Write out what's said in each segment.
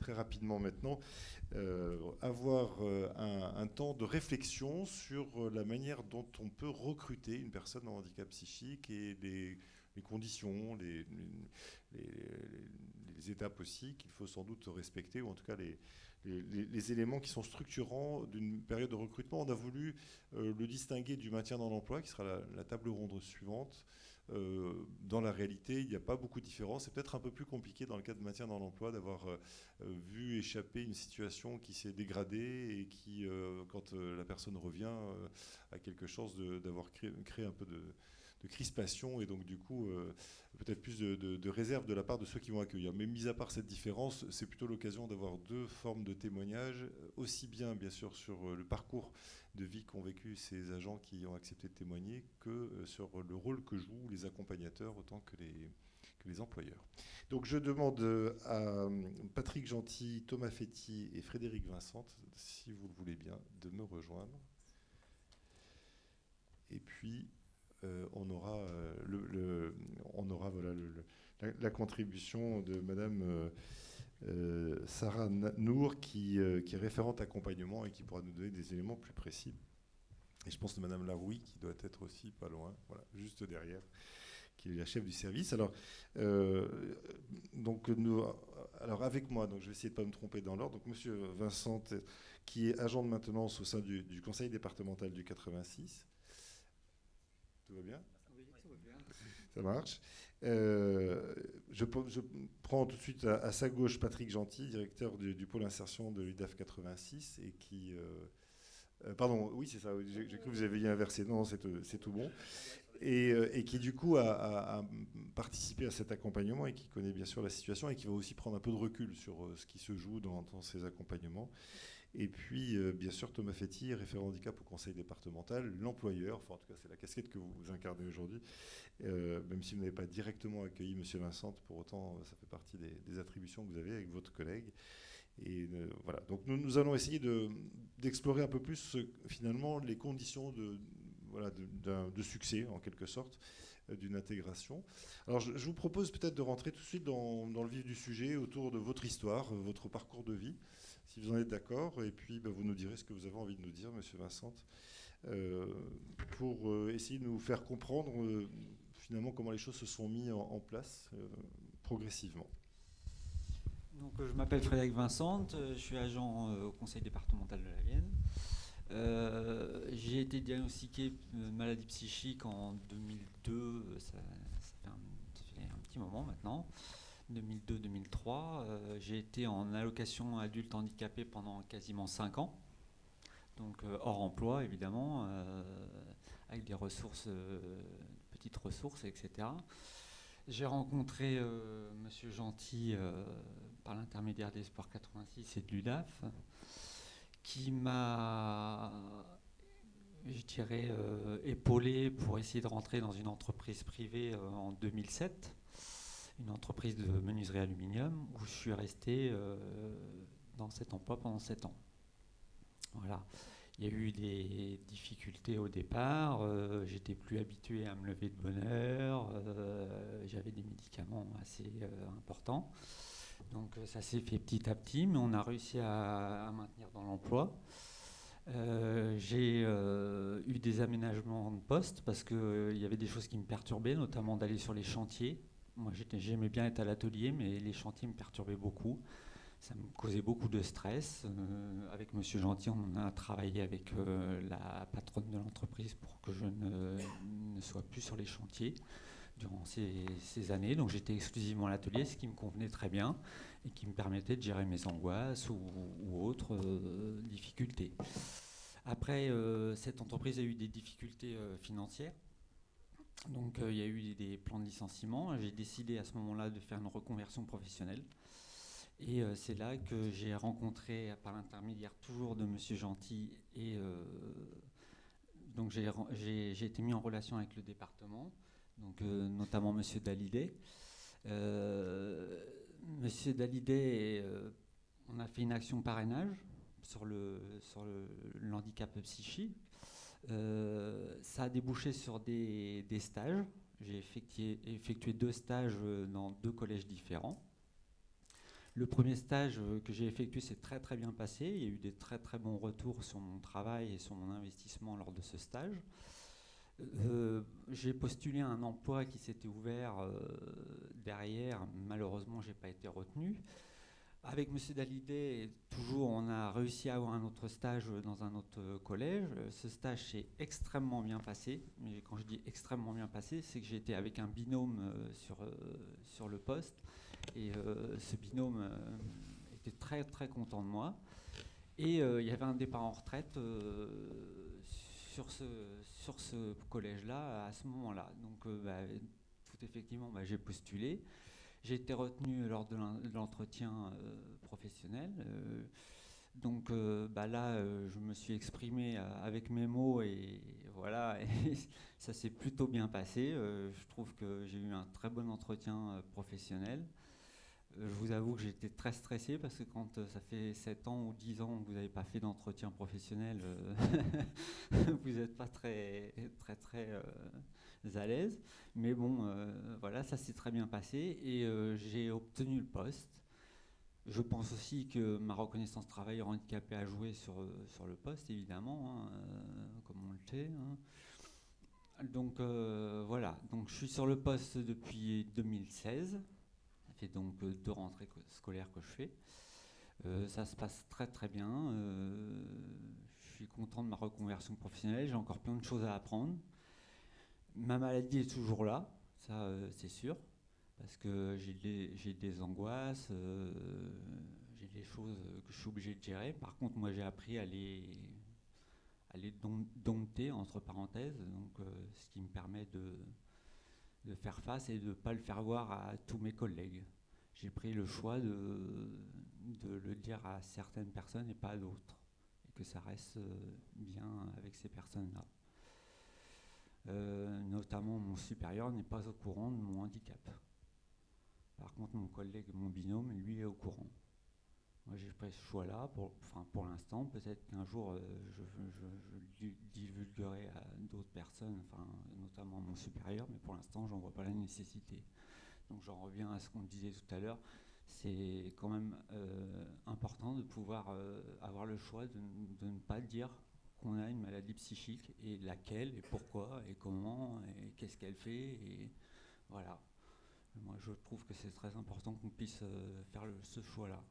très rapidement maintenant, avoir un temps de réflexion sur la manière dont on peut recruter une personne en handicap psychique et les conditions, les étapes aussi qu'il faut sans doute respecter, ou en tout cas les éléments qui sont structurants d'une période de recrutement. On a voulu le distinguer du maintien dans l'emploi, qui sera la table ronde suivante. Dans la réalité, il n'y a pas beaucoup de différence. C'est peut-être un peu plus compliqué dans le cas de maintien dans l'emploi d'avoir vu échapper une situation qui s'est dégradée et qui, quand la personne revient, a quelque chose d'avoir créé un peu de crispation et donc du coup peut-être plus de réserve de la part de ceux qui vont accueillir. Mais mis à part cette différence, c'est plutôt l'occasion d'avoir deux formes de témoignages, aussi bien sûr sur le parcours de vie qu'ont vécu ces agents qui ont accepté de témoigner que sur le rôle que jouent les accompagnateurs autant que les employeurs. Donc je demande à Patrick Gentil, Thomas Féty et Frédéric Vincent, si vous le voulez bien, de me rejoindre. Et puis on aura, voilà, la contribution de Madame Sarah Nour, qui est référente accompagnement et qui pourra nous donner des éléments plus précis. Et je pense que Madame Larouille, qui doit être aussi pas loin, voilà, juste derrière, qui est la chef du service. Alors, alors avec moi, donc je vais essayer de ne pas me tromper dans l'ordre. Donc Monsieur Vincent, qui est agent de maintenance au sein du conseil départemental du 86. Tout va bien ? Oui, tout va bien. Ça marche. Je prends tout de suite à sa gauche Patrick Gentil, directeur du pôle insertion de l'UDAF 86, et qui... pardon, oui, c'est ça, j'ai cru que vous aviez inversé. Non, c'est tout bon. Et qui, du coup, a participé à cet accompagnement et qui connaît bien sûr la situation et qui va aussi prendre un peu de recul sur ce qui se joue dans ces accompagnements. Et puis, bien sûr, Thomas Féty, référent handicap au conseil départemental, l'employeur, enfin en tout cas c'est la casquette que vous incarnez aujourd'hui, même si vous n'avez pas directement accueilli M. Vincent, pour autant ça fait partie des attributions que vous avez avec votre collègue. Et voilà, donc nous allons essayer d'explorer un peu plus finalement les conditions de succès, en quelque sorte, d'une intégration. Alors je vous propose peut-être de rentrer tout de suite dans le vif du sujet, autour de votre histoire, votre parcours de vie, si vous en êtes d'accord, et puis vous nous direz ce que vous avez envie de nous dire, Monsieur Vincent, pour essayer de nous faire comprendre finalement comment les choses se sont mises en place progressivement. Donc, je m'appelle Frédéric Vincent, je suis agent au conseil départemental de la Vienne. J'ai été diagnostiqué maladie psychique en 2002, ça fait un petit moment maintenant, 2002-2003. J'ai été en allocation adulte handicapé pendant quasiment 5 ans, donc hors emploi évidemment, avec des ressources, petites ressources, etc. J'ai rencontré Monsieur Gentil par l'intermédiaire d'Espoir 86 et de l'UDAF, qui m'a, je dirais, épaulé pour essayer de rentrer dans une entreprise privée en 2007, une entreprise de menuiserie aluminium, où je suis resté dans cet emploi pendant 7 ans. Voilà. Il y a eu des difficultés au départ, j'étais plus habitué à me lever de bonne heure, j'avais des médicaments assez importants. Donc ça s'est fait petit à petit, mais on a réussi à maintenir dans l'emploi. J'ai eu des aménagements de poste parce qu'il y avait des choses qui me perturbaient, notamment d'aller sur les chantiers. Moi j'aimais bien être à l'atelier, mais les chantiers me perturbaient beaucoup. Ça me causait beaucoup de stress. Avec Monsieur Gentil, on a travaillé avec la patronne de l'entreprise pour que je ne sois plus sur les chantiers durant ces années. Donc j'étais exclusivement à l'atelier, ce qui me convenait très bien et qui me permettait de gérer mes angoisses ou autres difficultés. Après, cette entreprise a eu des difficultés financières. Donc il y a eu des plans de licenciement. J'ai décidé à ce moment-là de faire une reconversion professionnelle. Et c'est là que j'ai rencontré, par l'intermédiaire toujours de Monsieur Gentil, et donc j'ai été mis en relation avec le département, donc notamment Monsieur Dallidet. Monsieur Dallidet, on a fait une action parrainage sur le handicap psychique. Ça a débouché sur des stages. J'ai effectué 2 stages dans 2 collèges différents. Le premier stage que j'ai effectué s'est très très bien passé. Il y a eu des très très bons retours sur mon travail et sur mon investissement lors de ce stage. J'ai postulé à un emploi qui s'était ouvert derrière. Malheureusement, je n'ai pas été retenu. Avec M. Dallidet, toujours, on a réussi à avoir un autre stage dans un autre collège. Ce stage s'est extrêmement bien passé. Mais quand je dis extrêmement bien passé, c'est que j'ai été avec un binôme sur le poste. Et ce binôme était très très content de moi. Et il y avait un départ en retraite sur ce collège-là à ce moment-là. Donc tout effectivement, j'ai postulé. J'ai été retenu lors de l'entretien professionnel. Donc là, je me suis exprimé avec mes mots et voilà, et ça s'est plutôt bien passé. Je trouve que j'ai eu un très bon entretien professionnel. Je vous avoue que j'étais très stressé parce que quand ça fait 7 ans ou 10 ans que vous n'avez pas fait d'entretien professionnel, vous n'êtes pas très, très, très à l'aise. Mais bon, voilà, ça s'est très bien passé et j'ai obtenu le poste. Je pense aussi que ma reconnaissance travailleur handicapé a joué sur le poste, évidemment, hein, comme on le sait. Hein. Donc voilà, donc je suis sur le poste depuis 2016. Ça fait donc 2 rentrées scolaires que je fais. Ça se passe très très bien. Je suis content de ma reconversion professionnelle. J'ai encore plein de choses à apprendre. Ma maladie est toujours là, ça c'est sûr, parce que j'ai des angoisses, j'ai des choses que je suis obligé de gérer. Par contre, moi j'ai appris à les dompter, entre parenthèses, donc, ce qui me permet de faire face et de ne pas le faire voir à tous mes collègues. J'ai pris le choix de le dire à certaines personnes et pas à d'autres, et que ça reste bien avec ces personnes-là. Notamment mon supérieur n'est pas au courant de mon handicap. Par contre, mon collègue, mon binôme, lui est au courant. Moi, j'ai pris ce choix-là pour l'instant. Peut-être qu'un jour, je divulguerai à d'autres personnes, notamment mon supérieur, mais pour l'instant, j'en vois pas la nécessité. Donc, j'en reviens à ce qu'on disait tout à l'heure. C'est quand même important de pouvoir avoir le choix de ne pas dire qu'on a une maladie psychique et laquelle et pourquoi et comment et qu'est-ce qu'elle fait et voilà. Moi je trouve que c'est très important qu'on puisse faire ce choix-là.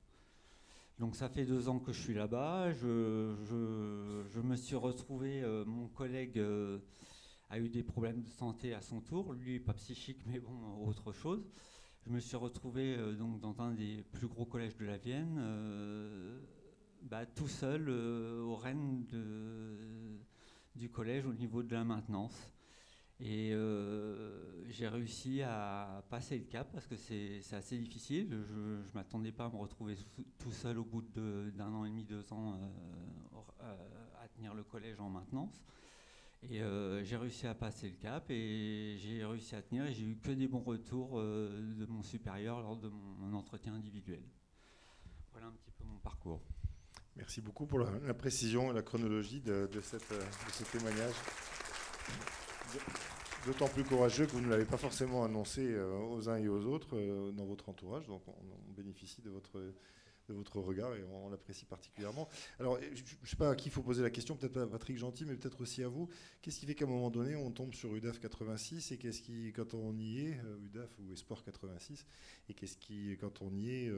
Donc ça fait 2 ans que je suis là-bas. Je me suis retrouvé, mon collègue a eu des problèmes de santé à son tour. Lui pas psychique mais bon autre chose. Je me suis retrouvé donc dans un des plus gros collèges de la Vienne. Tout seul aux rênes du collège au niveau de la maintenance. Et j'ai réussi à passer le cap parce que c'est assez difficile. Je ne m'attendais pas à me retrouver tout seul au bout d'un an et demi, 2 ans à tenir le collège en maintenance. Et j'ai réussi à passer le cap et j'ai réussi à tenir et j'ai eu que des bons retours de mon supérieur lors de mon entretien individuel. Voilà un petit peu mon parcours. Merci beaucoup pour la précision et la chronologie de ce témoignage. D'autant plus courageux que vous ne l'avez pas forcément annoncé aux uns et aux autres dans votre entourage. Donc on bénéficie de votre regard et on l'apprécie particulièrement. Alors, je ne sais pas à qui il faut poser la question, peut-être à Patrick Gentil, mais peut-être aussi à vous. Qu'est-ce qui fait qu'à un moment donné, on tombe sur UDAF 86 et qu'est-ce qui, quand on y est, UDAF ou Esport 86, et qu'est-ce qui, quand on y est,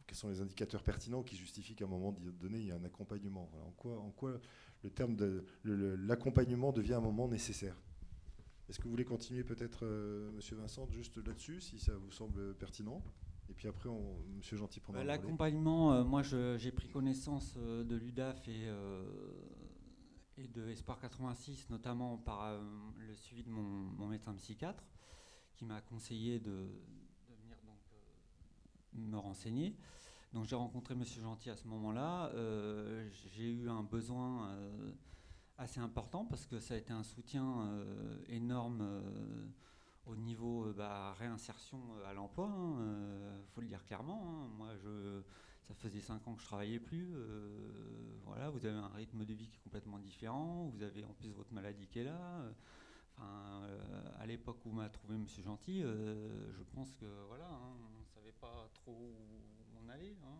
quels sont les indicateurs pertinents qui justifient qu'à un moment donné, il y a un accompagnement? Voilà, en quoi le terme de l'accompagnement devient un moment nécessaire? Est-ce que vous voulez continuer peut-être, Monsieur Vincent, juste là-dessus, si ça vous semble pertinent? Et puis après, Monsieur Gentil prendra le relais. L'accompagnement, moi j'ai pris connaissance de l'UDAF et de Espoir 86, notamment par le suivi de mon médecin psychiatre, qui m'a conseillé de venir donc, me renseigner. Donc j'ai rencontré Monsieur Gentil à ce moment-là. J'ai eu un besoin assez important parce que ça a été un soutien énorme au niveau réinsertion à l'emploi. Faut le dire clairement. Hein. Moi, ça faisait 5 ans que je travaillais plus. Voilà, vous avez un rythme de vie qui est complètement différent. Vous avez en plus votre maladie qui est là. à l'époque où m'a trouvé Monsieur Gentil, je pense que voilà, hein, on ne savait pas trop où on allait. Hein.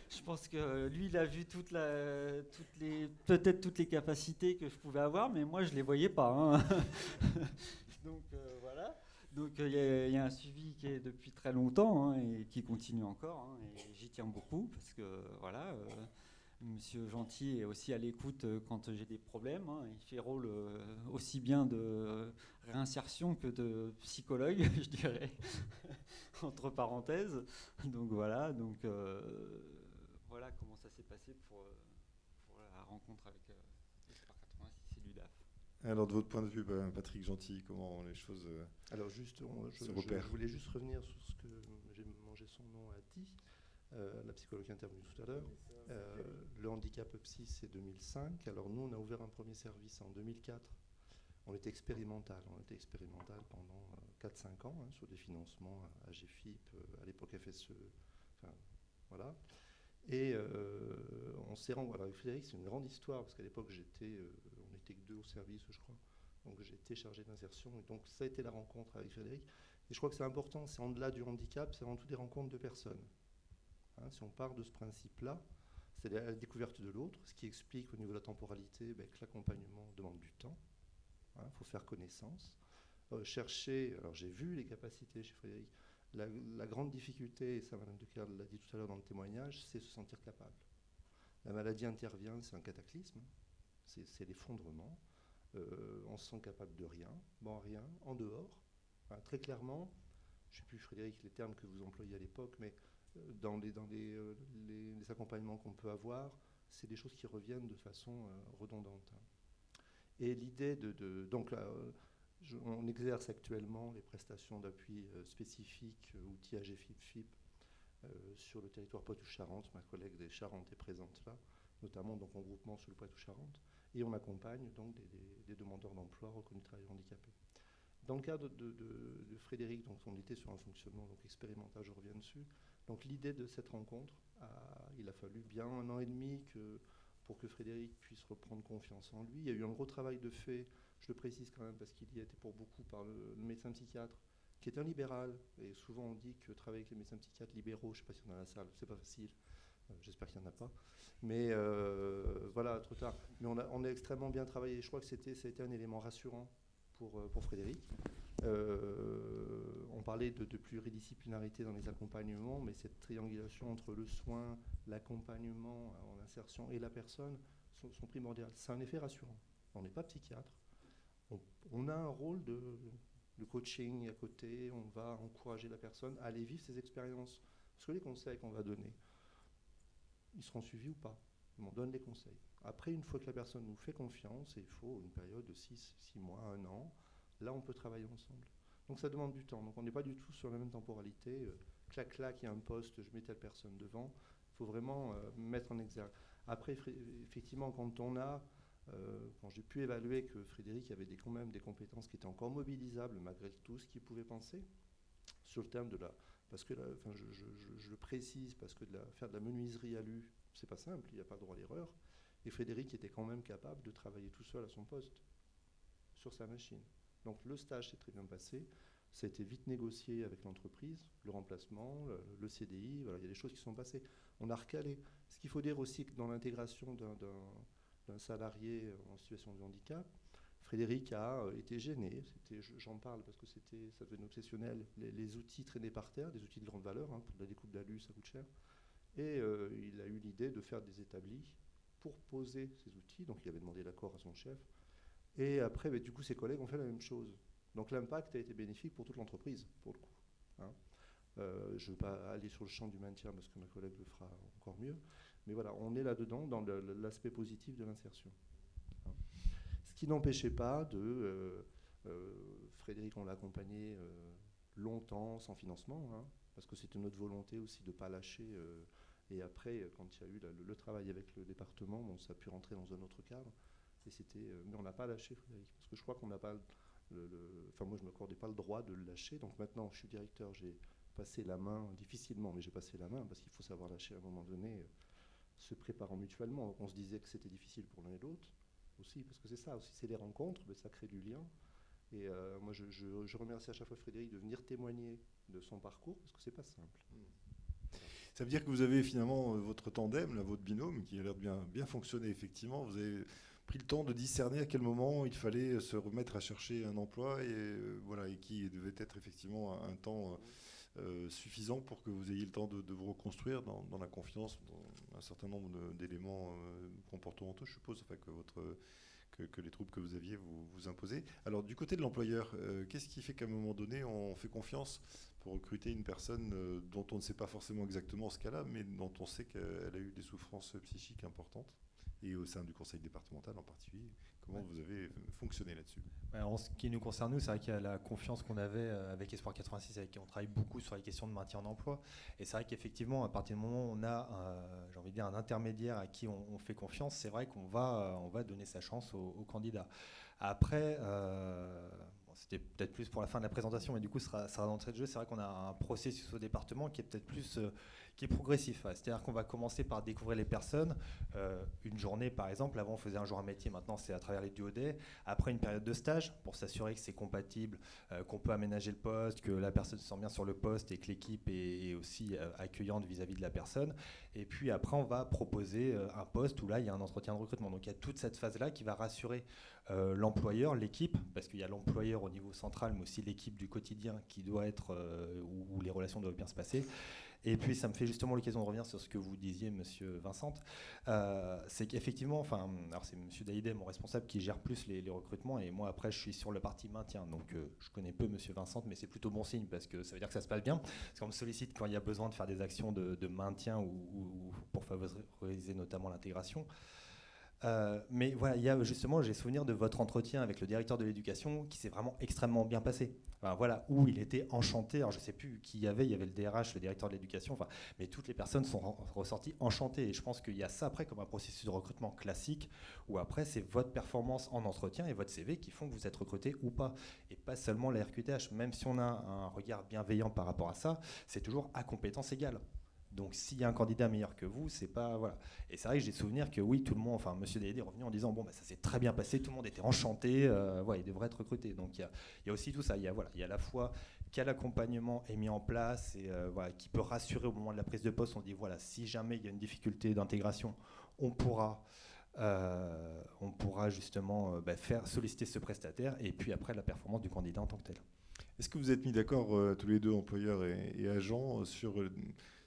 Je pense que lui, il a vu peut-être toutes les capacités que je pouvais avoir, mais moi, je les voyais pas. Hein. Donc voilà. Donc il y a un suivi qui est depuis très longtemps hein, et qui continue encore. Hein, et j'y tiens beaucoup parce que voilà. Monsieur Gentil est aussi à l'écoute quand j'ai des problèmes. Hein. Il fait rôle aussi bien de réinsertion que de psychologue, je dirais, entre parenthèses. Donc voilà, voilà comment ça s'est passé pour la rencontre avec l'Espoir 86 et l'UDAF. Alors, de votre point de vue, Patrick Gentil, comment les choses Alors juste, se repèrent? je voulais juste revenir sur ce que j'ai mangé son nom a dit. La psychologue qui est intervenue tout à l'heure. Le handicap psy, c'est 2005. Alors nous, on a ouvert un premier service en 2004. On était expérimental. Pendant 4-5 ans hein, sur des financements à GFIP, à l'époque FSE. Enfin, voilà. Et on s'est rendu. Alors avec Frédéric, c'est une grande histoire parce qu'à l'époque, on n'était que 2 au service, je crois. Donc j'étais chargé d'insertion. Et donc ça a été la rencontre avec Frédéric. Et je crois que c'est important. C'est en-delà du handicap, c'est avant tout des rencontres de personnes. Hein, si on part de ce principe-là, c'est la découverte de l'autre, ce qui explique au niveau de la temporalité que l'accompagnement demande du temps. Il faut faire connaissance. Chercher, alors j'ai vu les capacités chez Frédéric, la grande difficulté, et ça Madame Decarle l'a dit tout à l'heure dans le témoignage, c'est se sentir capable. La maladie intervient, c'est un cataclysme, c'est l'effondrement. On se sent capable de rien, rien, en dehors. Très clairement, je ne sais plus Frédéric les termes que vous employiez à l'époque, mais dans les accompagnements qu'on peut avoir, c'est des choses qui reviennent de façon redondante. Et l'idée donc là, on exerce actuellement les prestations d'appui spécifiques, outils AGFIP, sur le territoire Poitou-Charentes. Ma collègue des Charentes est présente là, notamment donc en groupement sur le Poitou-Charentes, et on accompagne donc des demandeurs d'emploi reconnus travailleurs handicapés. Dans le cadre de Frédéric, donc on était sur un fonctionnement donc expérimental, je reviens dessus. Donc l'idée de cette rencontre, il a fallu bien 1 an et demi pour que Frédéric puisse reprendre confiance en lui. Il y a eu un gros travail de fait, je le précise quand même parce qu'il y a été pour beaucoup par le médecin psychiatre, qui est un libéral. Et souvent on dit que travailler avec les médecins psychiatres libéraux, je ne sais pas si on est dans la salle, c'est pas facile. J'espère qu'il n'y en a pas. Mais voilà, trop tard. Mais on a extrêmement bien travaillé. Je crois que ça a été un élément rassurant pour Frédéric. On parlait de pluridisciplinarité dans les accompagnements, mais cette triangulation entre le soin, l'accompagnement en insertion et la personne sont primordiales. C'est un effet rassurant. On n'est pas psychiatre. On a un rôle de coaching à côté. On va encourager la personne à aller vivre ses expériences. Parce que les conseils qu'on va donner, ils seront suivis ou pas. On donne des conseils. Après, une fois que la personne nous fait confiance, et il faut une période de 6 mois, 1 an, là, on peut travailler ensemble. Donc, ça demande du temps. Donc, on n'est pas du tout sur la même temporalité. Clac, clac, il y a un poste, je mets telle personne devant. Il faut vraiment mettre en exergue. Après, effectivement, quand j'ai pu évaluer que Frédéric avait quand même des compétences qui étaient encore mobilisables, malgré tout ce qu'il pouvait penser, sur le terme de la... Parce que, je le précise, parce que faire de la menuiserie à l'U, c'est pas simple, il n'y a pas le droit à l'erreur. Et Frédéric était quand même capable de travailler tout seul à son poste, sur sa machine. Donc le stage s'est très bien passé, ça a été vite négocié avec l'entreprise, le remplacement, le CDI, voilà, il y a des choses qui sont passées. On a recalé. Ce qu'il faut dire aussi que dans l'intégration d'un salarié en situation de handicap, Frédéric a été gêné, j'en parle parce que ça devenait obsessionnel, les outils traînés par terre, des outils de grande valeur, pour la découpe d'alu, ça coûte cher. Et il a eu l'idée de faire des établis pour poser ces outils, donc il avait demandé l'accord à son chef. Et après, du coup, ses collègues ont fait la même chose. Donc l'impact a été bénéfique pour toute l'entreprise, pour le coup. Je ne vais pas aller sur le champ du maintien parce que ma collègue le fera encore mieux. Mais voilà, on est là-dedans dans l'aspect positif de l'insertion. Ce qui n'empêchait pas Frédéric, on l'a accompagné longtemps sans financement, parce que c'était notre volonté aussi de ne pas lâcher. Et après, quand il y a eu le travail avec le département, ça a pu rentrer dans un autre cadre. Mais on n'a pas lâché Frédéric, parce que je crois qu'on n'a pas enfin moi je ne m'accordais pas le droit de le lâcher. Donc maintenant je suis directeur, j'ai passé la main, difficilement, mais j'ai passé la main, parce qu'il faut savoir lâcher à un moment donné. se préparant mutuellement. On se disait que c'était difficile pour l'un et l'autre aussi, parce que c'est ça aussi, c'est des rencontres, mais ça crée du lien. Et moi, je remercie à chaque fois Frédéric de venir témoigner de son parcours, parce que c'est pas simple. Ça veut dire que vous avez finalement votre tandem, là, votre binôme, qui a l'air de bien fonctionner effectivement. Vous avez pris le temps de discerner à quel moment il fallait se remettre à chercher un emploi et, voilà, et qui devait être effectivement un temps suffisant pour que vous ayez le temps de vous reconstruire dans la confiance, dans un certain nombre d'éléments comportementaux, je suppose, enfin, que les troubles que vous aviez vous imposaient. Alors du côté de l'employeur, qu'est-ce qui fait qu'à un moment donné, on fait confiance pour recruter une personne dont on ne sait pas forcément exactement ce qu'elle a, mais dont on sait qu'elle a eu des souffrances psychiques importantes, et au sein du conseil départemental en particulier? Comment vous avez fonctionné là-dessus? En ce qui nous concerne, nous, c'est vrai qu'il y a la confiance qu'on avait avec Espoir 86, avec qui on travaille beaucoup sur les questions de maintien d'emploi. Et c'est vrai qu'effectivement, à partir du moment où on a, j'ai envie de dire, un intermédiaire à qui on fait confiance, c'est vrai qu'on va donner sa chance au candidat. Après, c'était peut-être plus pour la fin de la présentation, mais du coup, ça sera d'entrée de jeu. C'est vrai qu'on a un processus au département qui est peut-être plus qui est progressif. C'est-à-dire qu'on va commencer par découvrir les personnes. Une journée, par exemple, avant on faisait un jour un métier, maintenant c'est à travers les duodés. Après une période de stage, pour s'assurer que c'est compatible, qu'on peut aménager le poste, que la personne se sent bien sur le poste et que l'équipe est aussi accueillante vis-à-vis de la personne. Et puis après, on va proposer un poste où là, il y a un entretien de recrutement. Donc il y a toute cette phase-là qui va rassurer l'employeur, l'équipe, parce qu'il y a l'employeur au niveau central, mais aussi l'équipe du quotidien qui doit être, où les relations doivent bien se passer. Et puis ça me fait justement l'occasion de revenir sur ce que vous disiez, monsieur Vincent, c'est qu'effectivement, alors c'est monsieur Daïdé, mon responsable, qui gère plus les recrutements, et moi après je suis sur le parti maintien, donc je connais peu monsieur Vincent, mais c'est plutôt bon signe, parce que ça veut dire que ça se passe bien, parce qu'on me sollicite quand il y a besoin de faire des actions de maintien ou pour favoriser notamment l'intégration. Mais voilà, justement, j'ai souvenir de votre entretien avec le directeur de l'éducation qui s'est vraiment extrêmement bien passé. Enfin, voilà, où il était enchanté. Alors, je ne sais plus qui il y avait le DRH, le directeur de l'éducation, mais toutes les personnes sont ressorties enchantées. Et je pense qu'il y a ça après comme un processus de recrutement classique, où après, c'est votre performance en entretien et votre CV qui font que vous êtes recruté ou pas. Et pas seulement la RQTH. Même si on a un regard bienveillant par rapport à ça, c'est toujours à compétence égale. Donc s'il y a un candidat meilleur que vous, c'est pas voilà. Et c'est vrai que j'ai souvenir que oui, tout le monde, enfin Monsieur Daïdé est revenu en disant bon ça s'est très bien passé, tout le monde était enchanté, il devrait être recruté. Donc il y a aussi tout ça. Il y a à la fois quel accompagnement est mis en place et qui peut rassurer au moment de la prise de poste. On dit voilà, si jamais il y a une difficulté d'intégration, on pourra justement faire solliciter ce prestataire, et puis après la performance du candidat en tant que tel. Est-ce que vous êtes mis d'accord tous les deux, employeurs et agents, sur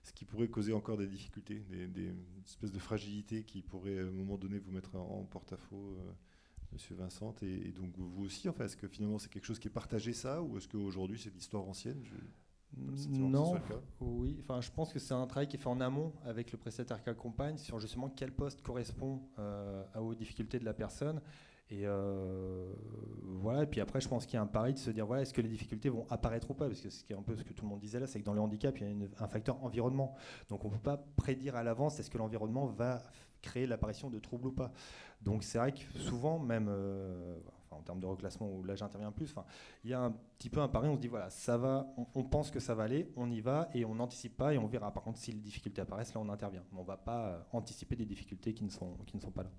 ce qui pourrait causer encore des difficultés, des espèces de fragilités qui pourraient à un moment donné vous mettre en porte-à-faux, monsieur Vincent, et donc vous aussi, enfin, est-ce que finalement c'est quelque chose qui est partagé, ça, ou est-ce qu'aujourd'hui c'est de l'histoire ancienne? Non, oui, je pense que c'est un travail qui est fait en amont avec le prestataire qui accompagne sur justement quel poste correspond aux difficultés de la personne. Et voilà, et puis après je pense qu'il y a un pari de se dire voilà, est-ce que les difficultés vont apparaître ou pas, parce que ce qui est un peu ce que tout le monde disait là, c'est que dans le handicap il y a un facteur environnement, donc on ne peut pas prédire à l'avance est-ce que l'environnement va créer l'apparition de troubles ou pas. Donc c'est vrai que souvent même en termes de reclassement, où là j'interviens plus, il y a un petit peu un pari, on se dit voilà, ça va, on pense que ça va aller, on y va et on n'anticipe pas et on verra. Par contre si les difficultés apparaissent, là on intervient, mais on ne va pas anticiper des difficultés qui ne sont pas là.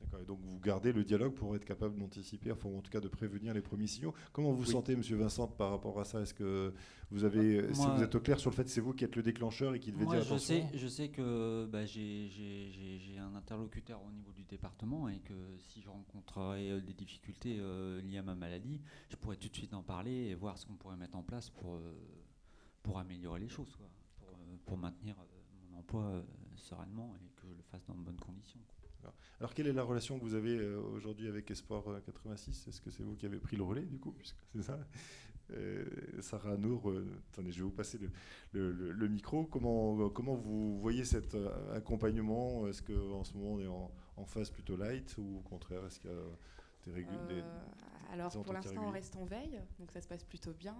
D'accord, et donc vous gardez le dialogue pour être capable d'anticiper, enfin en tout cas de prévenir les premiers signaux. Comment vous sentez, monsieur Vincent, par rapport à ça? Est-ce que vous avez, si vous êtes au clair sur le fait que c'est vous qui êtes le déclencheur et qui devez dire attention? Je sais que j'ai un interlocuteur au niveau du département, et que si je rencontrerais des difficultés liées à ma maladie, je pourrais tout de suite en parler et voir ce qu'on pourrait mettre en place pour améliorer les choses, quoi, pour maintenir mon emploi sereinement et que je le fasse dans de bonnes conditions, quoi. Alors, quelle est la relation que vous avez aujourd'hui avec Espoir 86? Est-ce que c'est vous qui avez pris le relais, du coup, puisque c'est ça? Sarah Nour, attendez, je vais vous passer le micro. Comment vous voyez cet accompagnement? Est-ce qu'en ce moment, on est en phase plutôt light, ou au contraire, est-ce qu'il y a alors, pour l'instant, on reste en veille, donc ça se passe plutôt bien.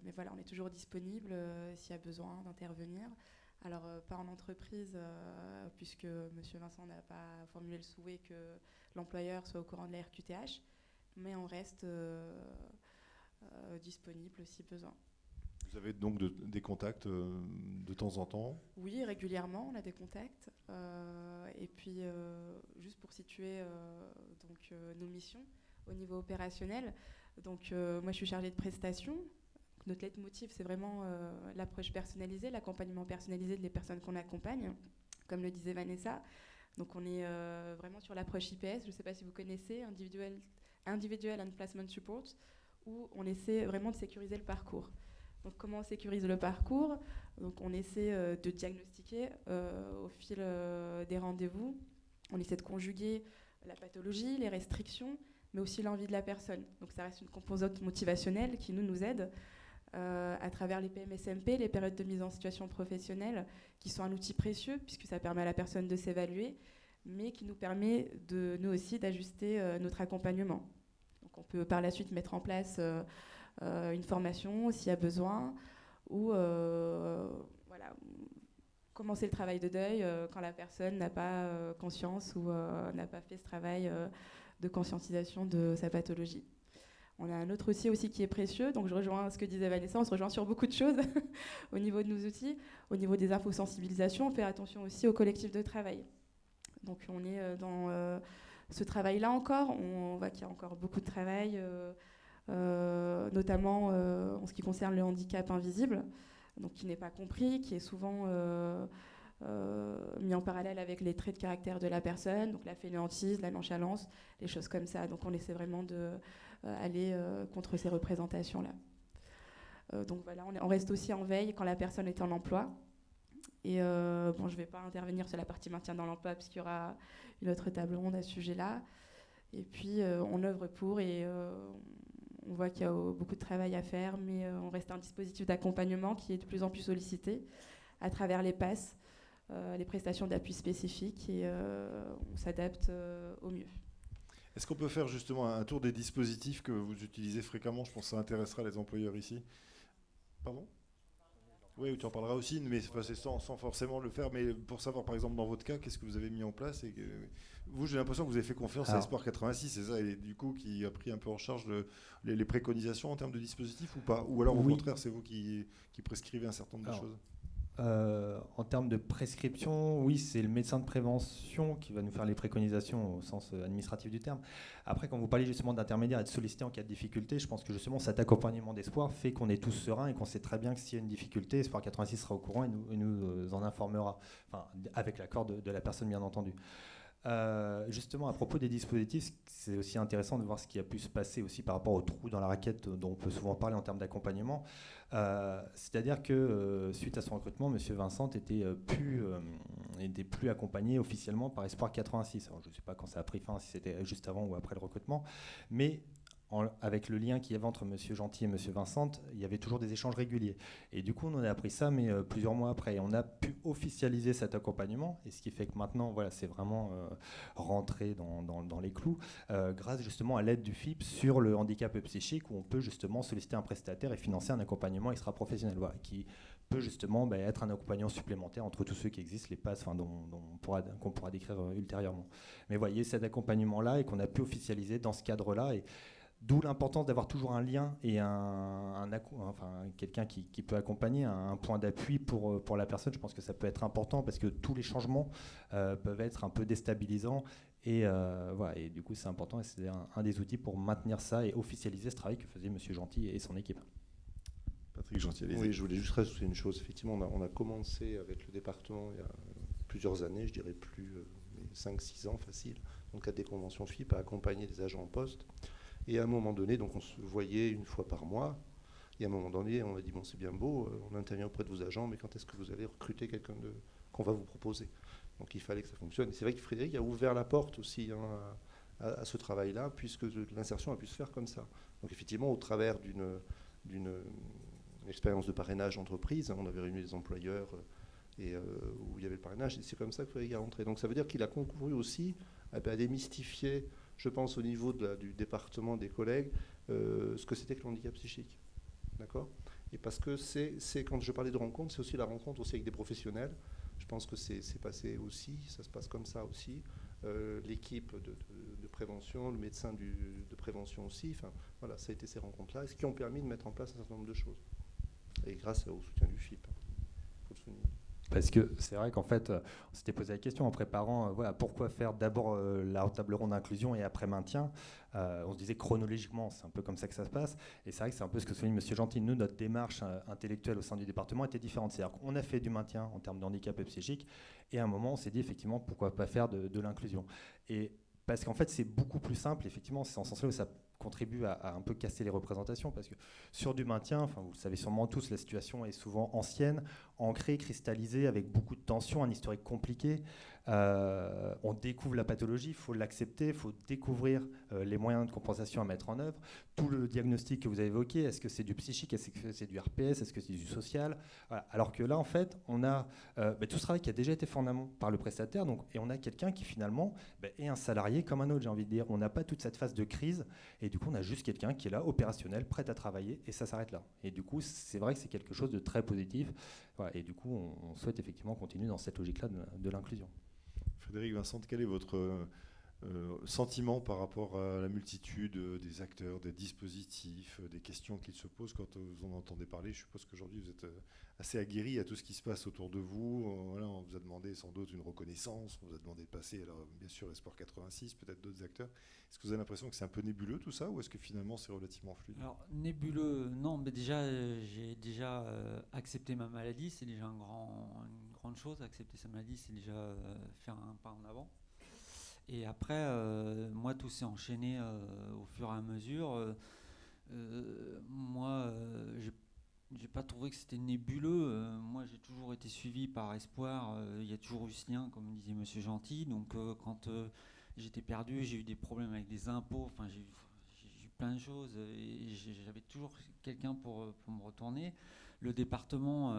Mais voilà, on est toujours disponible s'il y a besoin d'intervenir. Alors, pas en entreprise, puisque M. Vincent n'a pas formulé le souhait que l'employeur soit au courant de la RQTH, mais on reste disponible si besoin. Vous avez donc des contacts de temps en temps? Oui, régulièrement, on a des contacts. Et puis, juste pour situer nos missions au niveau opérationnel, donc moi je suis chargée de prestations. Notre leitmotiv, c'est vraiment l'approche personnalisée, l'accompagnement personnalisé des personnes qu'on accompagne, comme le disait Vanessa. Donc on est vraiment sur l'approche IPS, je ne sais pas si vous connaissez, Individual and Placement Support, où on essaie vraiment de sécuriser le parcours. Donc comment on sécurise le parcours? Donc on essaie de diagnostiquer au fil des rendez-vous, on essaie de conjuguer la pathologie, les restrictions, mais aussi l'envie de la personne. Donc ça reste une composante motivationnelle qui nous aide à travers les PMSMP, les périodes de mise en situation professionnelle, qui sont un outil précieux puisque ça permet à la personne de s'évaluer, mais qui nous permet nous aussi d'ajuster notre accompagnement. Donc on peut par la suite mettre en place une formation s'il y a besoin, ou commencer le travail de deuil quand la personne n'a pas conscience ou n'a pas fait ce travail de conscientisation de sa pathologie. On a un autre outil aussi qui est précieux, donc je rejoins ce que disait Vanessa, on se rejoint sur beaucoup de choses au niveau de nos outils. Au niveau des infosensibilisations, on fait attention aussi au collectif de travail. Donc on est dans ce travail-là encore, on voit qu'il y a encore beaucoup de travail, notamment en ce qui concerne le handicap invisible, donc qui n'est pas compris, qui est souvent mis en parallèle avec les traits de caractère de la personne, donc la fainéantise, la nonchalance, les choses comme ça. Donc on essaie vraiment d'aller contre ces représentations-là. Donc voilà, on reste aussi en veille quand la personne est en emploi. Et je ne vais pas intervenir sur la partie maintien dans l'emploi parce qu'il y aura une autre table ronde à ce sujet-là. Et puis on œuvre pour et on voit qu'il y a beaucoup de travail à faire, mais on reste un dispositif d'accompagnement qui est de plus en plus sollicité à travers les PASS, les prestations d'appui spécifiques, et on s'adapte au mieux. Est-ce qu'on peut faire justement un tour des dispositifs que vous utilisez fréquemment? Je pense que ça intéressera les employeurs ici. Pardon? Oui, tu en parleras aussi, mais c'est sans forcément le faire. Mais pour savoir, par exemple, dans votre cas, qu'est-ce que vous avez mis en place et vous, j'ai l'impression que vous avez fait confiance à Espoir 86, c'est ça, et du coup, qui a pris un peu en charge les préconisations en termes de dispositifs ou pas? Ou alors, au contraire, c'est vous qui prescrivez un certain nombre de choses? En termes de prescription, oui, c'est le médecin de prévention qui va nous faire les préconisations au sens administratif du terme. Après, quand vous parlez justement d'intermédiaire et de solliciter en cas de difficulté, je pense que justement cet accompagnement d'Espoir fait qu'on est tous sereins et qu'on sait très bien que s'il y a une difficulté, Espoir 86 sera au courant et nous en informera, enfin, avec l'accord de la personne, bien entendu. Justement, à propos des dispositifs, c'est aussi intéressant de voir ce qui a pu se passer aussi par rapport aux trous dans la raquette dont on peut souvent parler en termes d'accompagnement. C'est-à-dire que suite à son recrutement, M. Vincent était plus accompagné officiellement par Espoir 86. Alors, je ne sais pas quand ça a pris fin, si c'était juste avant ou après le recrutement, mais avec le lien qu'il y avait entre M. Gentil et M. Vincent, il y avait toujours des échanges réguliers. Et du coup, on en a appris ça, mais plusieurs mois après. Et on a pu officialiser cet accompagnement, et ce qui fait que maintenant, voilà, c'est vraiment rentré dans les clous, grâce justement à l'aide du FIP sur le handicap psychique, où on peut justement solliciter un prestataire et financer un accompagnement extra-professionnel, voilà, qui peut justement être un accompagnant supplémentaire entre tous ceux qui existent, les PASS, qu'on pourra décrire ultérieurement. Mais voyez, cet accompagnement-là, et qu'on a pu officialiser dans ce cadre-là, et d'où l'importance d'avoir toujours un lien et quelqu'un qui peut accompagner, un point d'appui pour la personne. Je pense que ça peut être important parce que tous les changements peuvent être un peu déstabilisants. Et du coup, c'est important et c'est un des outils pour maintenir ça et officialiser ce travail que faisait M. Gentil et son équipe. Patrick Gentil. Oui, je voulais juste rajouter une chose. Effectivement, on a commencé avec le département il y a plusieurs années, je dirais plus 5-6 ans facile, dans le cadre des conventions FIP, à accompagner des agents en poste. Et à un moment donné, donc on se voyait une fois par mois. Et à un moment donné, on a dit, bon, c'est bien beau, on intervient auprès de vos agents, mais quand est-ce que vous allez recruter quelqu'un qu'on va vous proposer? Donc il fallait que ça fonctionne. Et c'est vrai que Frédéric a ouvert la porte aussi à ce travail-là, puisque l'insertion a pu se faire comme ça. Donc effectivement, au travers d'une expérience de parrainage entreprise, on avait réuni les employeurs où il y avait le parrainage, et c'est comme ça que Frédéric est rentré. Donc ça veut dire qu'il a concouru aussi à démystifier, je pense, au niveau du département des collègues, ce que c'était que le handicap psychique. D'accord? Et parce que quand je parlais de rencontre, c'est aussi la rencontre aussi avec des professionnels. Je pense que c'est passé aussi, ça se passe comme ça aussi. L'équipe de prévention, le médecin de prévention aussi. Enfin, voilà, ça a été ces rencontres-là, ce qui ont permis de mettre en place un certain nombre de choses. et grâce au soutien du FIP. Il faut le souligner. Parce que c'est vrai qu'en fait, on s'était posé la question en préparant, voilà, pourquoi faire d'abord la table ronde d'inclusion et après maintien. On se disait chronologiquement, c'est un peu comme ça que ça se passe. Et c'est vrai que c'est un peu ce que souligne M. Gentil. Nous, notre démarche intellectuelle au sein du département était différente. C'est-à-dire qu'on a fait du maintien en termes de handicap psychique, et à un moment, on s'est dit effectivement, pourquoi pas faire de l'inclusion. Et parce qu'en fait, c'est beaucoup plus simple, effectivement, c'est en ce sens-là où ça contribue à un peu casser les représentations, parce que sur du maintien, enfin, vous le savez sûrement tous, la situation est souvent ancienne, ancrée, cristallisée, avec beaucoup de tensions, un historique compliqué. On découvre la pathologie, il faut l'accepter, il faut découvrir les moyens de compensation à mettre en œuvre. Tout le diagnostic que vous avez évoqué, est-ce que c'est du psychique, est-ce que c'est du RPS, est-ce que c'est du social, voilà. Alors que là, en fait, on a tout ce travail qui a déjà été fait en amont par le prestataire, donc, et on a quelqu'un qui finalement est un salarié comme un autre, j'ai envie de dire. On n'a pas toute cette phase de crise, et du coup, on a juste quelqu'un qui est là, opérationnel, prêt à travailler, et ça s'arrête là. Et du coup, c'est vrai que c'est quelque chose de très positif. Voilà, et du coup, on souhaite effectivement continuer dans cette logique-là de l'inclusion. Frédéric Vincent, quel est votre sentiment par rapport à la multitude des acteurs, des dispositifs, des questions qu'ils se posent quand vous en entendez parler? Je suppose qu'aujourd'hui vous êtes assez aguerri à tout ce qui se passe autour de vous. Voilà, on vous a demandé sans doute une reconnaissance, on vous a demandé de passer, alors bien sûr Espoir 86, peut-être d'autres acteurs. Est-ce que vous avez l'impression que c'est un peu nébuleux tout ça, ou est-ce que finalement c'est relativement fluide? Alors nébuleux, non, mais déjà j'ai déjà accepté ma maladie, c'est déjà une grande chose. Accepter sa maladie, c'est déjà faire un pas en avant. Et après, moi, tout s'est enchaîné au fur et à mesure. Moi, j'ai pas trouvé que c'était nébuleux. Moi, j'ai toujours été suivi par Espoir. Il y a toujours eu ce lien, comme disait Monsieur Gentil. Donc, quand j'étais perdu, j'ai eu des problèmes avec des impôts. Enfin, j'ai eu plein de choses. Et j'avais toujours quelqu'un pour me retourner. Le département,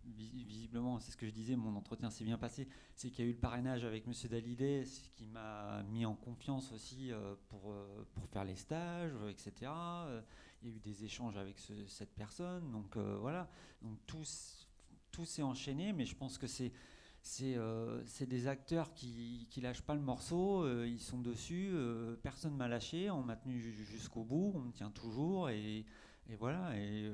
visiblement, c'est ce que je disais, mon entretien s'est bien passé, c'est qu'il y a eu le parrainage avec M. Dalillet, ce qui m'a mis en confiance aussi pour faire les stages, etc. Il y a eu des échanges avec cette personne, donc voilà. Donc tout s'est enchaîné, mais je pense que c'est des acteurs qui lâchent pas le morceau, ils sont dessus, personne m'a lâché, on m'a tenu jusqu'au bout, on me tient toujours, et voilà. Et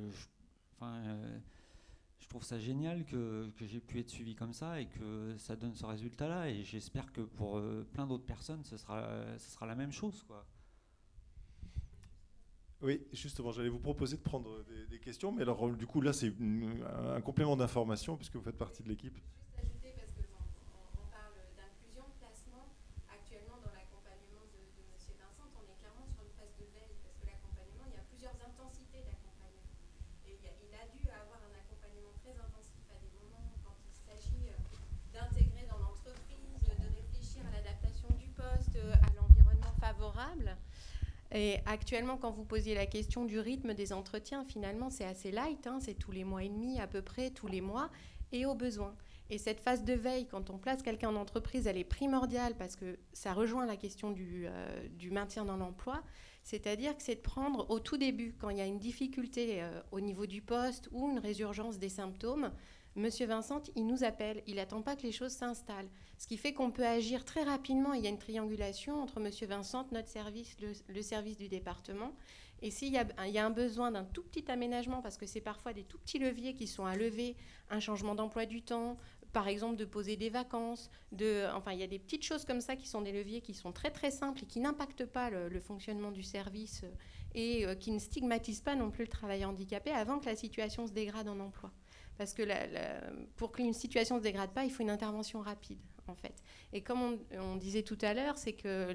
je trouve ça génial que j'ai pu être suivi comme ça et que ça donne ce résultat-là. Et j'espère que pour plein d'autres personnes, ce sera la même chose, quoi. Oui, justement, j'allais vous proposer de prendre des questions, mais alors du coup là c'est un complément d'information puisque vous faites partie de l'équipe. Juste ajouter, parce qu'on parle d'inclusion, de placement. Actuellement, dans l'accompagnement de M. Vincent, on est clairement sur une phase de veille, parce que l'accompagnement, il y a plusieurs intensités d'accompagnement. Et il a dû avoir un accompagnement très intensif à des moments quand il s'agit d'intégrer dans l'entreprise, de réfléchir à l'adaptation du poste, à l'environnement favorable. Et actuellement, quand vous posiez la question du rythme des entretiens, finalement, c'est assez light, hein, c'est tous les mois et demi, à peu près, tous les mois, et au besoin. Et cette phase de veille, quand on place quelqu'un en entreprise, elle est primordiale parce que ça rejoint la question du maintien dans l'emploi. C'est-à-dire que c'est de prendre au tout début, quand il y a une difficulté au niveau du poste ou une résurgence des symptômes, Monsieur Vincent, il nous appelle, il n'attend pas que les choses s'installent. Ce qui fait qu'on peut agir très rapidement. Il y a une triangulation entre Monsieur Vincent, notre service, le service du département. Et s'il y a un besoin d'un tout petit aménagement, parce que c'est parfois des tout petits leviers qui sont à lever, un changement d'emploi du temps, par exemple de poser des vacances, enfin il y a des petites choses comme ça qui sont des leviers qui sont très très simples et qui n'impactent pas le fonctionnement du service et qui ne stigmatisent pas non plus le travailleur handicapé avant que la situation se dégrade en emploi. Parce que pour qu'une situation ne se dégrade pas, il faut une intervention rapide, en fait. Et comme on disait tout à l'heure, c'est que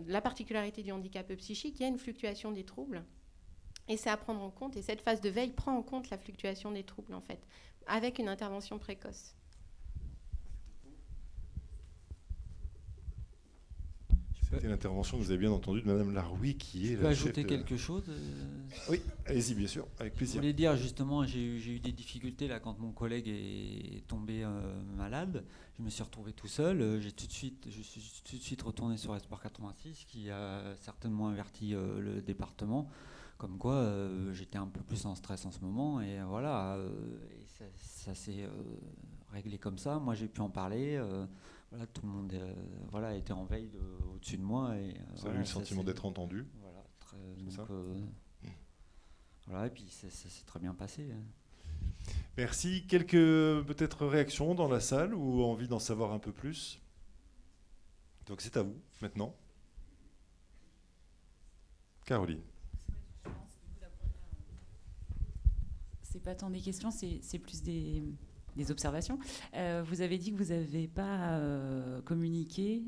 la particularité du handicap psychique, il y a une fluctuation des troubles. Et c'est à prendre en compte. Et cette phase de veille prend en compte la fluctuation des troubles, en fait, avec une intervention précoce. C'était l'intervention que vous avez bien entendue de Madame Laroui, qui est la chef. Je peux ajouter quelque chose Oui, allez-y, bien sûr, avec plaisir. Je voulais dire, justement, j'ai eu des difficultés là quand mon collègue est tombé malade. Je me suis retrouvé tout seul. Je suis tout de suite retourné sur Espoir 86, qui a certainement averti le département, comme quoi j'étais un peu plus en stress en ce moment. Et voilà, et ça s'est réglé comme ça. Moi, j'ai pu en parler. Voilà, tout le monde était en veille au-dessus de moi. Et, vous avez eu le sentiment d'être entendu. Voilà, Voilà, et puis ça s'est très bien passé. Merci. Quelques peut-être réactions dans la salle ou envie d'en savoir un peu plus? Donc c'est à vous maintenant. Caroline. C'est pas tant des questions, c'est plus des observations. Vous avez dit que vous n'avez pas communiqué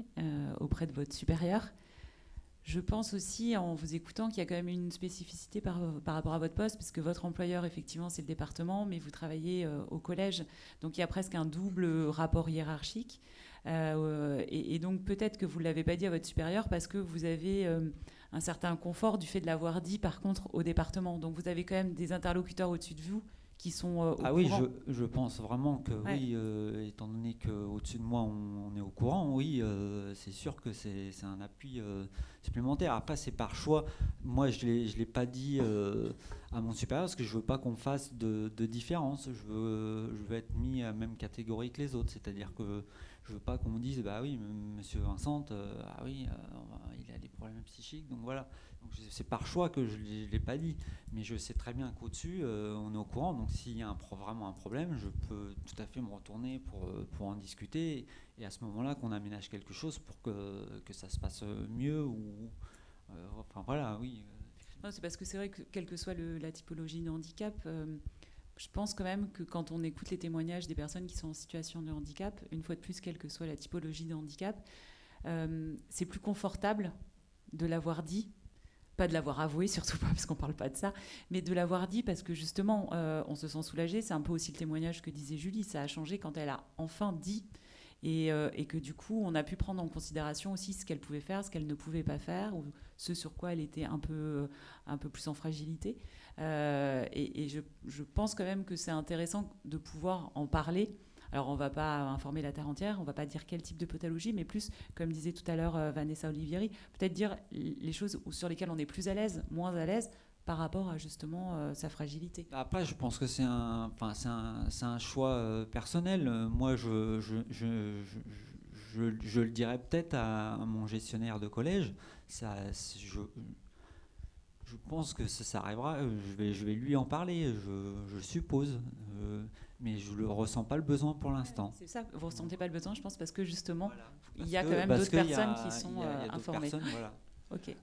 auprès de votre supérieur. Je pense aussi, en vous écoutant, qu'il y a quand même une spécificité par rapport à votre poste, parce que votre employeur, effectivement, c'est le département, mais vous travaillez au collège. Donc il y a presque un double rapport hiérarchique. Et donc peut-être que vous ne l'avez pas dit à votre supérieur parce que vous avez un certain confort du fait de l'avoir dit, par contre, au département. Donc vous avez quand même des interlocuteurs au-dessus de vous qui sont au courant. Oui, je pense vraiment que oui, étant donné qu'au-dessus de moi, on est au courant, oui, c'est sûr que c'est un appui supplémentaire. Après, c'est par choix. Moi, je ne l'ai pas dit à mon supérieur parce que je ne veux pas qu'on fasse de différence. Je veux être mis à la même catégorie que les autres. C'est-à-dire que je ne veux pas qu'on me dise, bah oui, monsieur Vincent, il a des problèmes psychiques, donc voilà. Donc c'est par choix que je ne l'ai pas dit, mais je sais très bien qu'au-dessus, on est au courant. Donc s'il y a vraiment un problème, je peux tout à fait me retourner pour en discuter, et à ce moment-là, qu'on aménage quelque chose pour que ça se passe mieux. Enfin voilà, oui. Non, c'est parce que c'est vrai que quelle que soit la typologie de handicap, je pense quand même que quand on écoute les témoignages des personnes qui sont en situation de handicap, une fois de plus, quelle que soit la typologie de handicap, c'est plus confortable de l'avoir dit, pas de l'avoir avoué, surtout pas parce qu'on ne parle pas de ça, mais de l'avoir dit parce que justement, on se sent soulagé. C'est un peu aussi le témoignage que disait Julie, ça a changé quand elle a enfin dit, et que du coup, on a pu prendre en considération aussi ce qu'elle pouvait faire, ce qu'elle ne pouvait pas faire, ou ce sur quoi elle était un peu plus en fragilité. Et je pense quand même que c'est intéressant de pouvoir en parler. Alors, on ne va pas informer la terre entière, on ne va pas dire quel type de pathologie, mais plus, comme disait tout à l'heure Vanessa Olivieri, peut-être dire les choses sur lesquelles on est plus à l'aise, moins à l'aise, par rapport à justement sa fragilité. Après, je pense que c'est un choix personnel. Moi, je le dirais peut-être à mon gestionnaire de collège. Je pense que ça arrivera. Je vais lui en parler, je suppose. Mais je ne ressens pas le besoin pour l'instant. C'est ça, vous ne ressentez pas le besoin, je pense, parce que justement, voilà. Il y a quand même d'autres personnes qui sont informées. Voilà. Ok.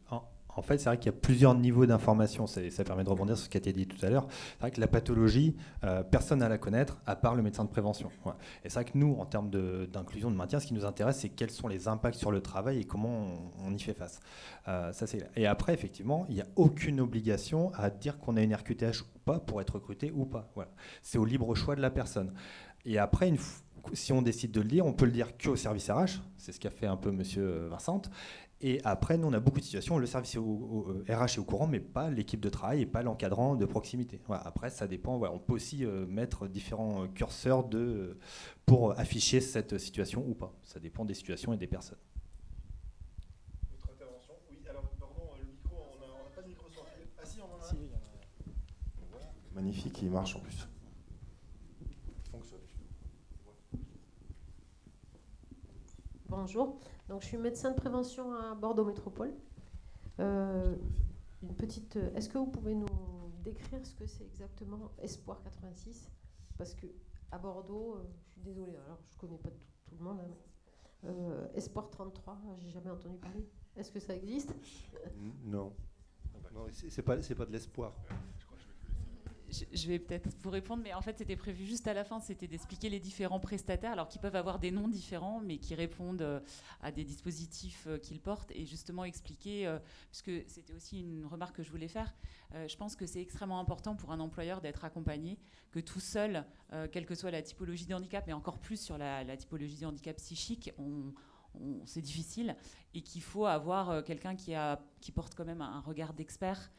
En fait, c'est vrai qu'il y a plusieurs niveaux d'information. Ça permet de rebondir sur ce qui a été dit tout à l'heure. C'est vrai que la pathologie, personne n'a à la connaître, à part le médecin de prévention. Voilà. Et c'est vrai que nous, en termes d'inclusion, de maintien, ce qui nous intéresse, c'est quels sont les impacts sur le travail et comment on y fait face. Et après, effectivement, il n'y a aucune obligation à dire qu'on a une RQTH ou pas pour être recruté ou pas. Voilà. C'est au libre choix de la personne. Et après, si on décide de le dire, on peut le dire qu'au service RH. C'est ce qu'a fait un peu monsieur Vincent. Et après, nous, on a beaucoup de situations où le service RH est au courant, mais pas l'équipe de travail et pas l'encadrant de proximité. Voilà. Après, ça dépend. Voilà. On peut aussi mettre différents curseurs pour afficher cette situation ou pas. Ça dépend des situations et des personnes. Autre intervention? Oui, alors, pardon, le micro, on n'a pas de micro sans fil. Ah si, on en a un. Voilà. Magnifique, il marche en plus. Il fonctionne. Bonjour, donc je suis médecin de prévention à Bordeaux Métropole. Est-ce que vous pouvez nous décrire ce que c'est exactement Espoir 86? Parce que à Bordeaux, je suis désolée, alors je ne connais pas tout le monde. Espoir 33, j'ai jamais entendu parler. Est-ce que ça existe? Non. Non, c'est pas de l'espoir. Je vais peut-être vous répondre, mais en fait, c'était prévu juste à la fin, c'était d'expliquer les différents prestataires, alors qui peuvent avoir des noms différents, mais qui répondent à des dispositifs qu'ils portent, et justement expliquer, puisque c'était aussi une remarque que je voulais faire, je pense que c'est extrêmement important pour un employeur d'être accompagné, que tout seul, quelle que soit la typologie de handicap, mais encore plus sur la typologie de handicap psychique, c'est difficile, et qu'il faut avoir quelqu'un qui porte quand même un regard d'expert.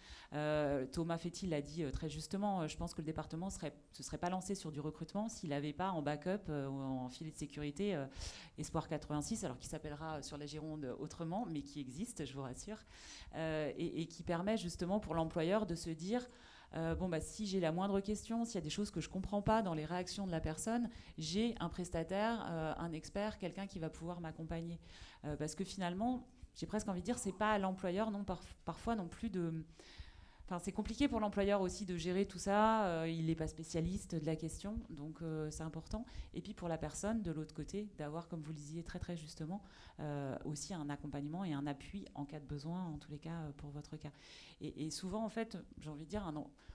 Thomas Fetti l'a dit très justement, je pense que le département se serait pas lancé sur du recrutement s'il n'avait pas en backup ou en filet de sécurité Espoir 86, alors qui s'appellera sur la Gironde autrement, mais qui existe, je vous rassure, et qui permet justement pour l'employeur de se dire si j'ai la moindre question, s'il y a des choses que je ne comprends pas dans les réactions de la personne, j'ai un prestataire, un expert, quelqu'un qui va pouvoir m'accompagner. Parce que finalement, j'ai presque envie de dire, ce n'est pas à l'employeur parfois non plus Enfin, c'est compliqué pour l'employeur aussi de gérer tout ça. Il n'est pas spécialiste de la question, donc c'est important. Et puis pour la personne, de l'autre côté, d'avoir, comme vous le disiez très très justement, aussi un accompagnement et un appui en cas de besoin, en tous les cas pour votre cas. Et souvent, en fait, j'ai envie de dire,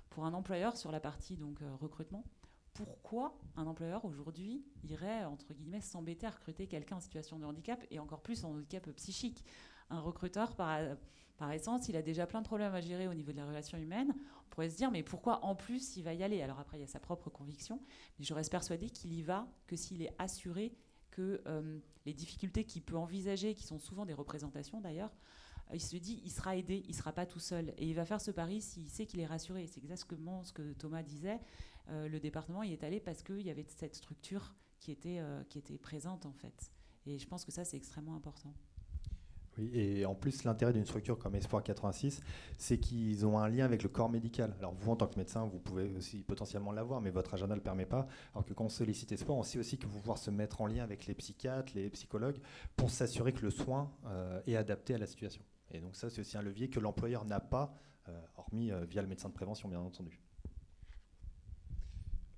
pour un employeur sur la partie donc recrutement, pourquoi un employeur aujourd'hui irait, entre guillemets, s'embêter à recruter quelqu'un en situation de handicap et encore plus en handicap psychique? Un recruteur, par essence, il a déjà plein de problèmes à gérer au niveau de la relation humaine. On pourrait se dire, mais pourquoi en plus il va y aller? Alors après, il y a sa propre conviction, mais je reste persuadée qu'il y va que s'il est assuré que les difficultés qu'il peut envisager, qui sont souvent des représentations d'ailleurs, il se dit, il sera aidé, il ne sera pas tout seul. Et il va faire ce pari s'il sait qu'il est rassuré. C'est exactement ce que Thomas disait. Le département y est allé parce qu'il y avait cette structure qui était présente, en fait. Et je pense que ça, c'est extrêmement important. Oui, et en plus, l'intérêt d'une structure comme Espoir 86, c'est qu'ils ont un lien avec le corps médical. Alors vous, en tant que médecin, vous pouvez aussi potentiellement l'avoir, mais votre agenda ne le permet pas. Alors que quand on sollicite Espoir, on sait aussi qu'il faut pouvoir se mettre en lien avec les psychiatres, les psychologues, pour s'assurer que le soin est adapté à la situation. Et donc ça, c'est aussi un levier que l'employeur n'a pas, hormis via le médecin de prévention, bien entendu.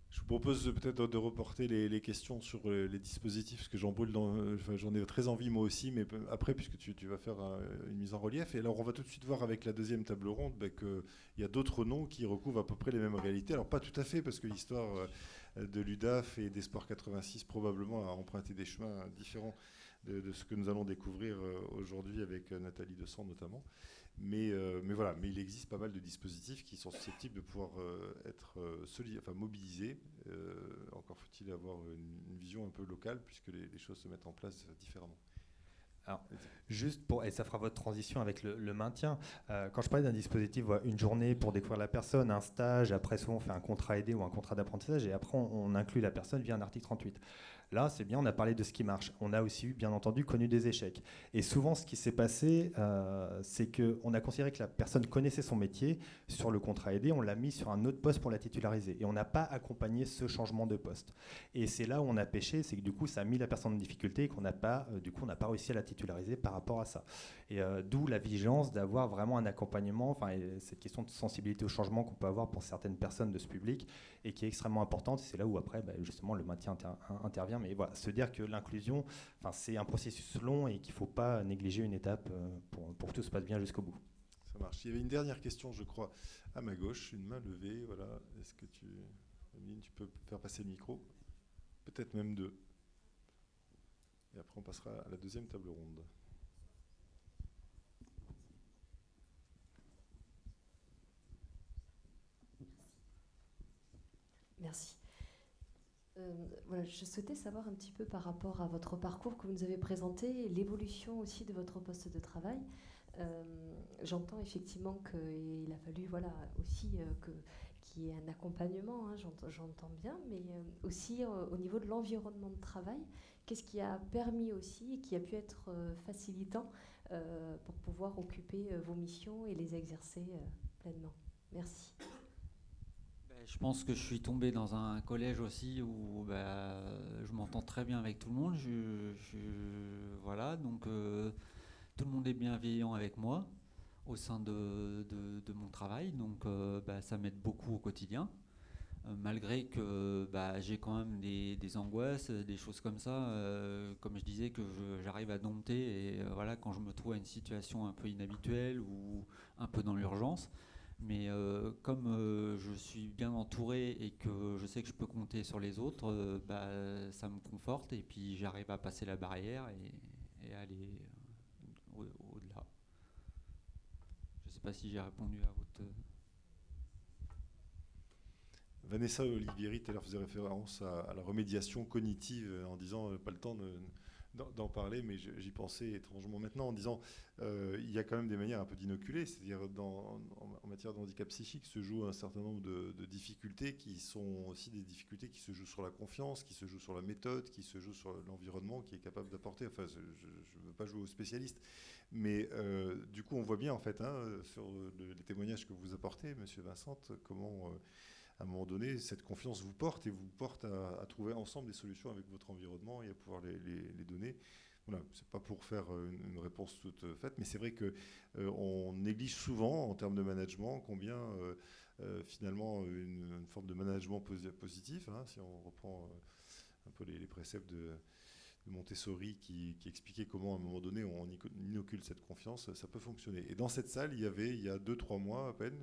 Je vous propose peut-être de reporter les questions sur les dispositifs, parce que j'en ai très envie moi aussi, mais après, puisque tu vas faire une mise en relief. Et alors, on va tout de suite voir avec la deuxième table ronde qu'il y a d'autres noms qui recouvrent à peu près les mêmes réalités. Alors, pas tout à fait, parce que l'histoire de l'UDAF et d'Espoir 86 probablement a emprunté des chemins différents de ce que nous allons découvrir aujourd'hui avec Nathalie Dessand notamment. Mais voilà, mais il existe pas mal de dispositifs qui sont susceptibles de pouvoir être mobilisés. Encore faut-il avoir une vision un peu locale, puisque les choses se mettent en place différemment. Alors, et ça fera votre transition avec le maintien. Quand je parlais d'un dispositif, une journée pour découvrir la personne, un stage, après souvent on fait un contrat aidé ou un contrat d'apprentissage, et après on inclut la personne via un article 38. Là, c'est bien, on a parlé de ce qui marche. On a aussi, bien entendu, connu des échecs. Et souvent, ce qui s'est passé, c'est qu'on a considéré que la personne connaissait son métier. Sur le contrat aidé, on l'a mis sur un autre poste pour la titulariser. Et on n'a pas accompagné ce changement de poste. Et c'est là où on a péché, c'est que du coup, ça a mis la personne en difficulté et qu'on n'a pas, on n'a pas réussi à la titulariser par rapport à ça. Et d'où la vigilance d'avoir vraiment un accompagnement, cette question de sensibilité au changement qu'on peut avoir pour certaines personnes de ce public et qui est extrêmement importante. C'est là où après, justement, le maintien intervient. Mais voilà, se dire que l'inclusion, c'est un processus long et qu'il ne faut pas négliger une étape pour que tout se passe bien jusqu'au bout. Ça marche. Il y avait une dernière question, je crois, à ma gauche, une main levée. Voilà. Est-ce que Amélie, tu peux faire passer le micro? Peut-être même deux. Et après, on passera à la deuxième table ronde. Merci. Voilà, je souhaitais savoir un petit peu par rapport à votre parcours que vous nous avez présenté, l'évolution aussi de votre poste de travail. J'entends effectivement qu'il a fallu aussi qu'il y ait un accompagnement, hein, j'entends bien, mais aussi au niveau de l'environnement de travail, qu'est-ce qui a permis aussi et qui a pu être facilitant pour pouvoir occuper vos missions et les exercer pleinement. Merci. Je pense que je suis tombé dans un collège aussi où je m'entends très bien avec tout le monde. Voilà, donc tout le monde est bienveillant avec moi au sein de mon travail, donc ça m'aide beaucoup au quotidien. Malgré que j'ai quand même des angoisses, des choses comme ça, comme je disais, que j'arrive à dompter. Et voilà, quand je me trouve à une situation un peu inhabituelle ou un peu dans l'urgence. Mais comme je suis bien entouré et que je sais que je peux compter sur les autres, ça me conforte et puis j'arrive à passer la barrière et aller au-delà. Je ne sais pas si j'ai répondu à votre... Vanessa Olivieri, tout à l'heure, faisait référence à la remédiation cognitive en disant pas le temps d'en parler, mais j'y pensais étrangement maintenant en disant il y a quand même des manières un peu d'inoculer, c'est-à-dire en matière de handicap psychique se joue un certain nombre de difficultés qui sont aussi des difficultés qui se jouent sur la confiance, qui se jouent sur la méthode, qui se jouent sur l'environnement qui est capable d'apporter. Enfin, je ne veux pas jouer au spécialiste, mais du coup on voit bien en fait sur les témoignages que vous apportez, Monsieur Vincent, comment à un moment donné, cette confiance vous porte à trouver ensemble des solutions avec votre environnement et à pouvoir les donner. Voilà, c'est pas pour faire une réponse toute faite, mais c'est vrai que on néglige souvent en termes de management combien finalement une forme de management positif, hein, si on reprend un peu les préceptes de Montessori qui expliquait comment à un moment donné on inocule cette confiance, ça peut fonctionner. Et dans cette salle, il y avait, il y a 2-3 mois à peine,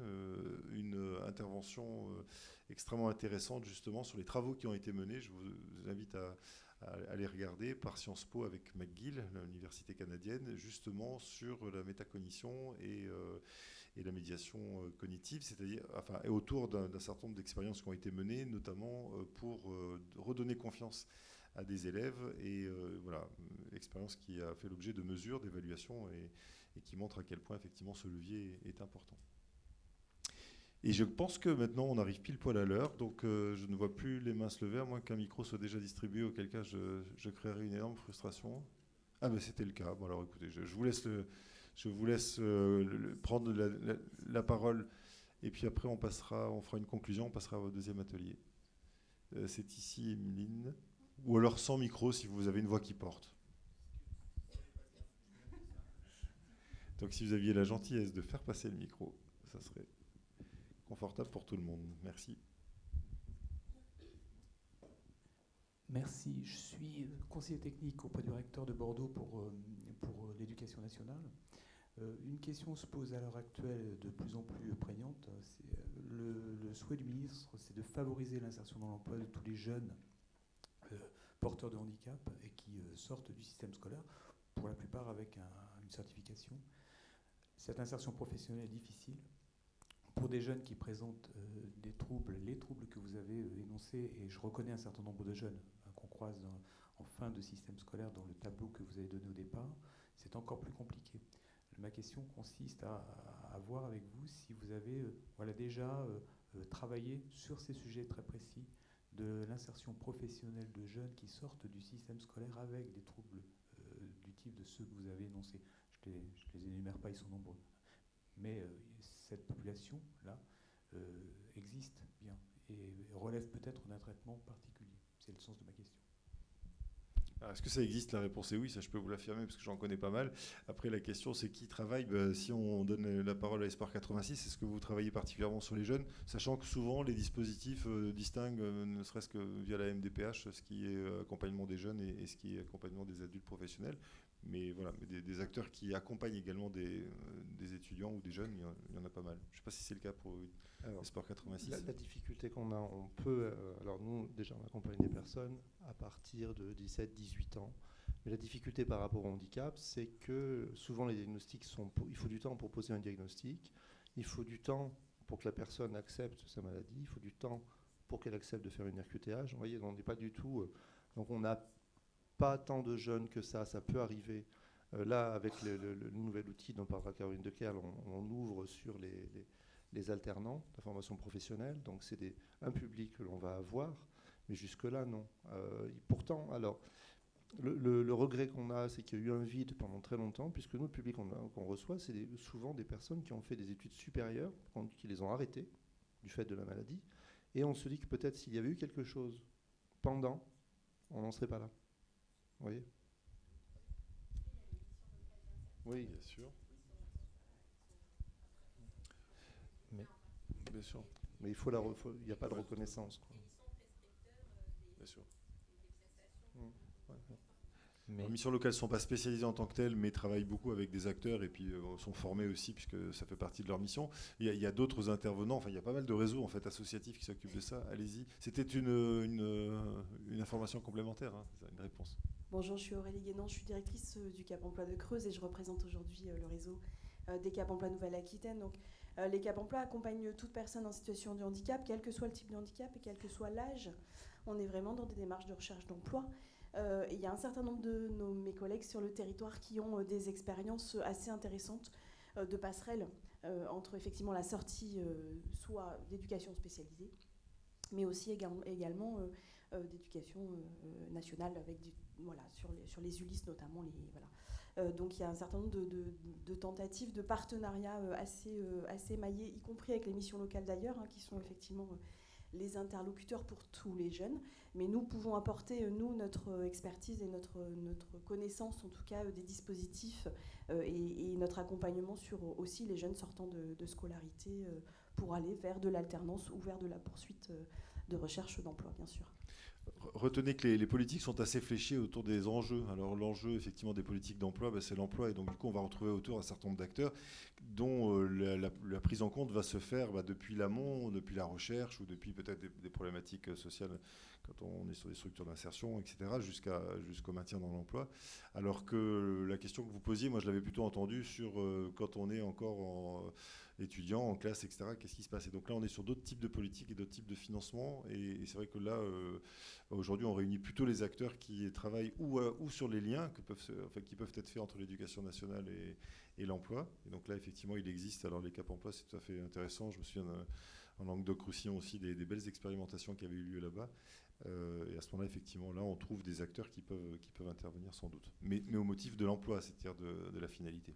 une intervention extrêmement intéressante justement sur les travaux qui ont été menés. Je vous invite à aller regarder par Sciences Po avec McGill, l'université canadienne, justement sur la métacognition et la médiation cognitive, c'est-à-dire et autour d'un certain nombre d'expériences qui ont été menées, notamment pour redonner confiance à des élèves, et voilà, expérience qui a fait l'objet de mesures, d'évaluations, et qui montre à quel point effectivement ce levier est important. Et je pense que maintenant on arrive pile poil à l'heure, donc je ne vois plus les mains se lever, à moins qu'un micro soit déjà distribué, auquel cas je créerai une énorme frustration. Ah ben c'était le cas. Bon alors écoutez, je vous laisse prendre la parole, et puis après on fera une conclusion, on passera au deuxième atelier. C'est ici, Emeline. Ou alors sans micro si vous avez une voix qui porte. Donc si vous aviez la gentillesse de faire passer le micro, ça serait confortable pour tout le monde. Merci. Merci. Je suis conseiller technique auprès du recteur de Bordeaux pour l'éducation nationale. Une question se pose à l'heure actuelle de plus en plus prégnante. Le souhait du ministre, c'est de favoriser l'insertion dans l'emploi de tous les jeunes porteurs de handicap et qui sortent du système scolaire, pour la plupart avec une certification. Cette insertion professionnelle est difficile. Pour des jeunes qui présentent les troubles que vous avez énoncés, et je reconnais un certain nombre de jeunes qu'on croise en fin de système scolaire dans le tableau que vous avez donné au départ, c'est encore plus compliqué. Ma question consiste à voir avec vous si vous avez déjà travaillé sur ces sujets très précis de l'insertion professionnelle de jeunes qui sortent du système scolaire avec des troubles du type de ceux que vous avez énoncés. Je ne les énumère pas, ils sont nombreux. Mais cette population-là existe bien et relève peut-être d'un traitement particulier. C'est le sens de ma question. Alors, est-ce que ça existe? La réponse est oui, ça je peux vous l'affirmer parce que j'en connais pas mal. Après la question c'est qui travaille. Si on donne la parole à Espoir 86, est-ce que vous travaillez particulièrement sur les jeunes, sachant que souvent les dispositifs distinguent, ne serait-ce que via la MDPH, ce qui est accompagnement des jeunes et ce qui est accompagnement des adultes professionnels. Mais voilà, des acteurs qui accompagnent également des étudiants ou des jeunes, il y en a pas mal. Je ne sais pas si c'est le cas pour Espoir 86. La difficulté qu'on a, on peut... alors nous, déjà, on accompagne des personnes à partir de 17-18 ans. Mais la difficulté par rapport au handicap, c'est que souvent les diagnostics il faut du temps pour poser un diagnostic, il faut du temps pour que la personne accepte sa maladie, il faut du temps pour qu'elle accepte de faire une RQTH. Vous voyez, on n'est pas du tout... donc on n'a pas tant de jeunes que ça peut arriver. Là, avec le nouvel outil dont parlera Caroline Dekerl, on ouvre sur les alternants, la formation professionnelle, donc c'est un public que l'on va avoir, mais jusque-là, non. Pourtant, alors, le regret qu'on a, c'est qu'il y a eu un vide pendant très longtemps, puisque nous, le public qu'on reçoit, c'est souvent des personnes qui ont fait des études supérieures, qui les ont arrêtées du fait de la maladie, et on se dit que peut-être s'il y avait eu quelque chose pendant, on n'en serait pas là. Vous voyez ? Oui, bien sûr. Bien sûr. Mais il n'y a pas de reconnaissance, quoi. Bien sûr. Les missions locales ne sont pas spécialisées en tant que telles, mais travaillent beaucoup avec des acteurs et puis sont formés aussi, puisque ça fait partie de leur mission. Il y a d'autres intervenants, enfin il y a pas mal de réseaux en fait, associatifs qui s'occupent de ça. Allez-y. C'était une information complémentaire, hein, une réponse. Bonjour, je suis Aurélie Guénon, je suis directrice du Cap Emploi de Creuse et je représente aujourd'hui le réseau des Cap Emploi Nouvelle-Aquitaine. Donc, les Cap Emploi accompagnent toute personne en situation de handicap, quel que soit le type de handicap et quel que soit l'âge. On est vraiment dans des démarches de recherche d'emploi. Et il y a un certain nombre de mes collègues sur le territoire qui ont des expériences assez intéressantes de passerelles entre effectivement la sortie soit d'éducation spécialisée, mais aussi également d'éducation nationale avec sur les ULIS notamment. Donc il y a un certain nombre de tentatives de partenariats assez émaillées, y compris avec les missions locales d'ailleurs, qui sont effectivement les interlocuteurs pour tous les jeunes, mais nous pouvons apporter, nous, notre expertise et notre connaissance, en tout cas, des dispositifs et notre accompagnement sur aussi les jeunes sortant de scolarité pour aller vers de l'alternance ou vers de la poursuite de recherche d'emploi, bien sûr. Retenez que les politiques sont assez fléchées autour des enjeux. Alors l'enjeu effectivement des politiques d'emploi, c'est l'emploi, et donc du coup on va retrouver autour un certain nombre d'acteurs dont la prise en compte va se faire depuis l'amont, depuis la recherche ou depuis peut-être des problématiques sociales quand on est sur des structures d'insertion, etc., jusqu'au maintien dans l'emploi. Alors que la question que vous posiez, moi je l'avais plutôt entendue sur quand on est encore étudiant, en classe, etc., qu'est-ce qui se passe? Et donc là, on est sur d'autres types de politiques et d'autres types de financement. Et c'est vrai que là, aujourd'hui, on réunit plutôt les acteurs qui travaillent ou sur les liens qui peuvent être faits entre l'éducation nationale et l'emploi. Et donc là, effectivement, il existe. Alors les Cap Emploi, c'est tout à fait intéressant. Je me souviens en Languedoc-Roussillon aussi des belles expérimentations qui avaient eu lieu là-bas. Et à ce moment-là, effectivement, là, on trouve des acteurs qui peuvent intervenir sans doute. Mais au motif de l'emploi, c'est-à-dire de la finalité.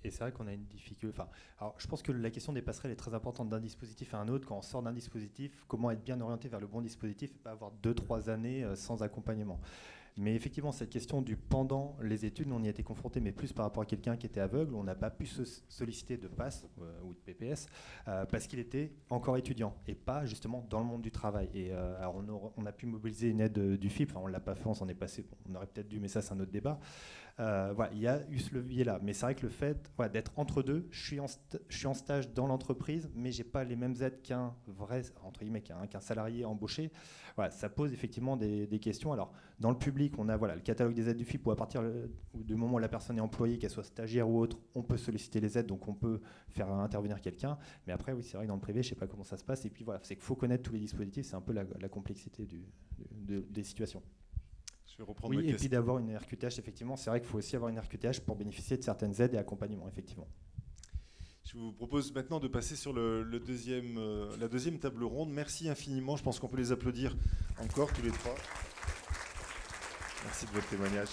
Et c'est vrai qu'on a une difficulté. Alors, je pense que la question des passerelles est très importante d'un dispositif à un autre. Quand on sort d'un dispositif, comment être bien orienté vers le bon dispositif et pas avoir 2-3 années sans accompagnement. Mais effectivement, cette question du pendant les études, on y a été confronté, mais plus par rapport à quelqu'un qui était aveugle. On n'a pas pu se solliciter de PASS ou de PPS parce qu'il était encore étudiant et pas justement dans le monde du travail. Et alors on a pu mobiliser une aide du FIP. Enfin, on ne l'a pas fait, on s'en est passé. On aurait peut-être dû, mais ça, c'est un autre débat. Voilà, il y a eu ce levier-là. Mais c'est vrai que le fait d'être entre deux, je suis en stage dans l'entreprise, mais je n'ai pas les mêmes aides qu'un vrai, entre guillemets, qu'un salarié embauché. Voilà, ça pose effectivement des questions. Alors, dans le public, on a le catalogue des aides du FIP où à partir du moment où la personne est employée, qu'elle soit stagiaire ou autre, on peut solliciter les aides, donc on peut faire intervenir quelqu'un. Mais après, oui, c'est vrai que dans le privé, je ne sais pas comment ça se passe. Et puis voilà, c'est qu'il faut connaître tous les dispositifs, c'est un peu la complexité des situations. Je vais reprendre oui, et puis d'avoir une RQTH, effectivement, c'est vrai qu'il faut aussi avoir une RQTH pour bénéficier de certaines aides et accompagnements, effectivement. Je vous propose maintenant de passer sur la deuxième table ronde. Merci infiniment. Je pense qu'on peut les applaudir encore tous les trois. Merci de votre témoignage.